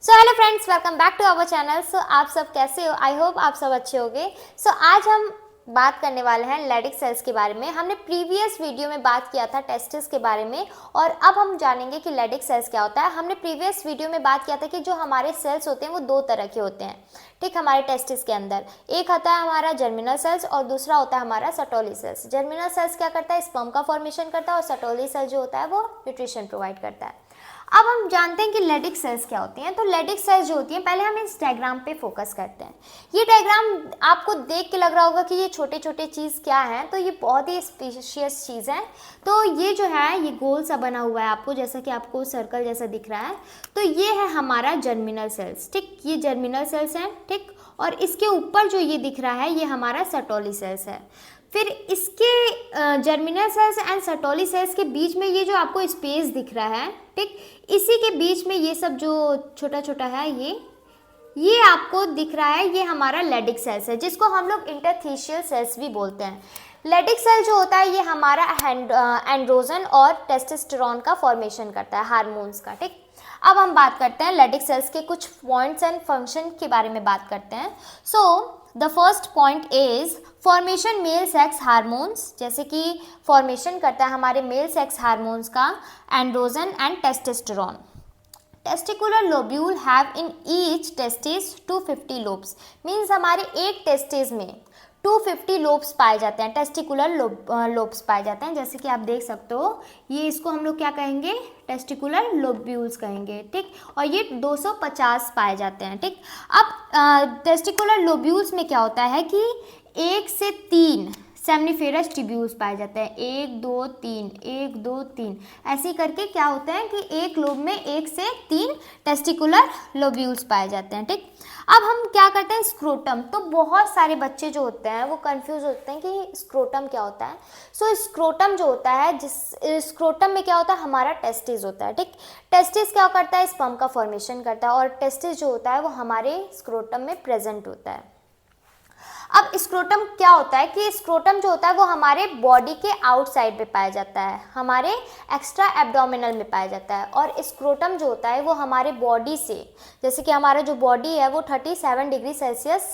So hello friends, welcome back to our channel. So आप सब कैसे हो? आई होप आप सब अच्छे होंगे। सो आज हम बात करने वाले हैं लेडिक सेल्स के बारे में। हमने प्रीवियस वीडियो में बात किया था टेस्टिस के बारे में और अब हम जानेंगे कि लेडिक सेल्स क्या होता है। हमने प्रीवियस वीडियो में बात किया था कि जो हमारे सेल्स होते हैं वो दो तरह के होते हैं, ठीक, हमारे टेस्टिस के अंदर। एक आता है हमारा जर्मिनल सेल्स और दूसरा होता है हमारा सटोली सेल्स। जर्मिनल सेल्स क्या करता है? स्पर्म का फॉर्मेशन करता है और सटोली सेल जो होता है वो न्यूट्रिशन प्रोवाइड करता है। अब हम जानते हैं कि लेडिक सेल्स क्या होती हैं। तो लेडिक सेल्स जो होती हैं, पहले हम इस डायग्राम पे फोकस करते हैं। ये डायग्राम आपको देख के लग रहा होगा कि ये छोटे छोटे चीज़ क्या हैं, तो ये बहुत ही स्पेशियस चीज़ है। तो ये जो है ये गोल सा बना हुआ है आपको, जैसा कि आपको सर्कल जैसा दिख रहा है। तो ये है हमारा जर्मिनल सेल्स, ठीक, ये जर्मिनल सेल्स हैं, ठीक। और इसके ऊपर जो ये दिख रहा है ये हमारा सटोली सेल्स है। फिर इसके germinal cells and Sertoli cells के बीच में ये जो आपको स्पेस दिख रहा है, ठीक, इसी के बीच में ये सब जो छोटा छोटा है ये आपको दिख रहा है, ये हमारा लेडिक सेल्स है, जिसको हम लोग इंटरथीशियल सेल्स भी बोलते हैं। लेडिक सेल जो होता है ये हमारा एंड्रोजन और टेस्टोस्टेरोन का फॉर्मेशन करता है, हार्मोन्स का, ठीक। अब हम बात करते हैं लेडिक सेल्स के कुछ पॉइंट्स एंड फंक्शन के बारे में बात करते हैं। So the first point is formation male sex hormones, जैसे कि फॉर्मेशन करता है हमारे मेल सेक्स हार्मोन्स का androgen and testosterone. Testicular lobule have in each testis 250 lobes, means हमारे एक टेस्टिस में 250 लोब्स पाए जाते हैं, टेस्टिकुलर लोब्स पाए जाते हैं। जैसे कि आप देख सकते हो, ये इसको हम लोग क्या कहेंगे? टेस्टिकुलर लोब्यूल्स कहेंगे, ठीक। और ये 250 पाए जाते हैं, ठीक। अब टेस्टिकुलर लोब्यूल्स में क्या होता है कि 1 से 3 सेमनीफेरस ट्यूब्यूल्स पाए जाते हैं, 1 2 3 1 2 3 ऐसे करके क्या होते हैं कि एक लोब में 1 से 3 टेस्टिकुलर लोब्यूल्स पाए जाते हैं, ठीक। अब हम क्या करते हैं? स्क्रोटम। तो बहुत सारे बच्चे जो होते हैं वो कंफ्यूज होते हैं कि स्क्रोटम क्या होता है। सो स्क्रोटम जो होता है, जिस स्क्रोटम में क्या होता है? हमारा टेस्टिस होता है, ठीक। टेस्टिस क्या करता है? स्पर्म का फॉर्मेशन करता है और टेस्टिस जो होता है वो हमारे स्क्रोटम में प्रेजेंट होता है। अब स्क्रोटम क्या होता है कि स्क्रोटम जो होता है वो हमारे बॉडी के आउटसाइड में पाया जाता है, हमारे एक्स्ट्रा एब्डोमिनल में पाया जाता है। और स्क्रोटम जो होता है वो हमारे बॉडी से, जैसे कि हमारा जो बॉडी है वो 37 डिग्री सेल्सियस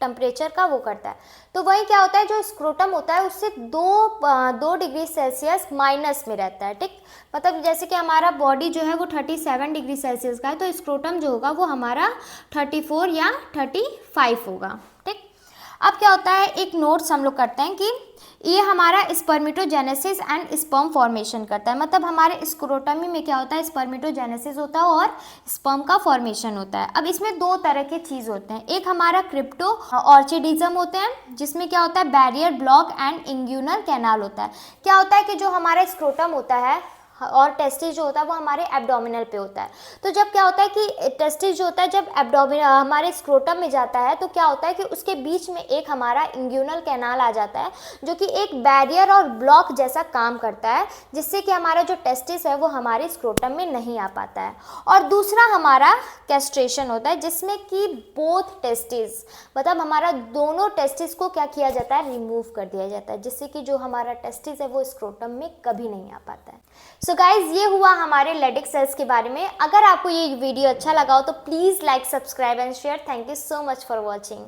टेम्परेचर का वो करता है, तो वही क्या होता है, जो स्क्रोटम होता है उससे 2 डिग्री सेल्सियस माइनस में रहता है, ठीक। मतलब जैसे कि हमारा बॉडी जो है वो 37 डिग्री सेल्सियस का है, तो स्क्रोटम जो होगा वो हमारा 34 या 35 होगा, ठीक। अब क्या होता है, एक नोट्स हम लोग करते हैं कि ये हमारा स्पर्मेटोजेनेसिस एंड स्पर्म फॉर्मेशन करता है। मतलब हमारे स्क्रोटमी में क्या होता है? स्पर्मेटोजेनेसिस होता है और स्पर्म का फॉर्मेशन होता है। अब इसमें दो तरह के चीज़ होते हैं, एक हमारा क्रिप्टो ऑर्चिडिज्म होते हैं, जिसमें क्या होता है? बैरियर ब्लॉक एंड इंग्यूनल कैनाल होता है। क्या होता है कि जो हमारा स्क्रोटम होता है और टेस्टिस जो होता है वो हमारे एब्डोमिनल पे होता है। तो जब क्या होता है कि टेस्टिस जो होता है जब एब्डोमिनल हमारे स्क्रोटम में जाता है, तो क्या होता है कि उसके बीच में एक हमारा इंग्यूनल कैनाल आ जाता है, जो कि एक बैरियर और ब्लॉक जैसा काम करता है, जिससे कि हमारा जो टेस्टिस है वो हमारे स्क्रोटम में नहीं आ पाता है। और दूसरा हमारा कैस्ट्रेशन होता है, जिसमें कि बोथ टेस्टिस, मतलब हमारा दोनों टेस्टिस को क्या किया जाता है? रिमूव कर दिया जाता है, जिससे कि जो हमारा टेस्टिस है वो स्क्रोटम में कभी नहीं आ पाता है। सो गाइज, ये हुआ हमारे लेडिक सेल्स के बारे में। अगर आपको ये वीडियो अच्छा लगा हो तो please like, subscribe and share. Thank you so much for watching.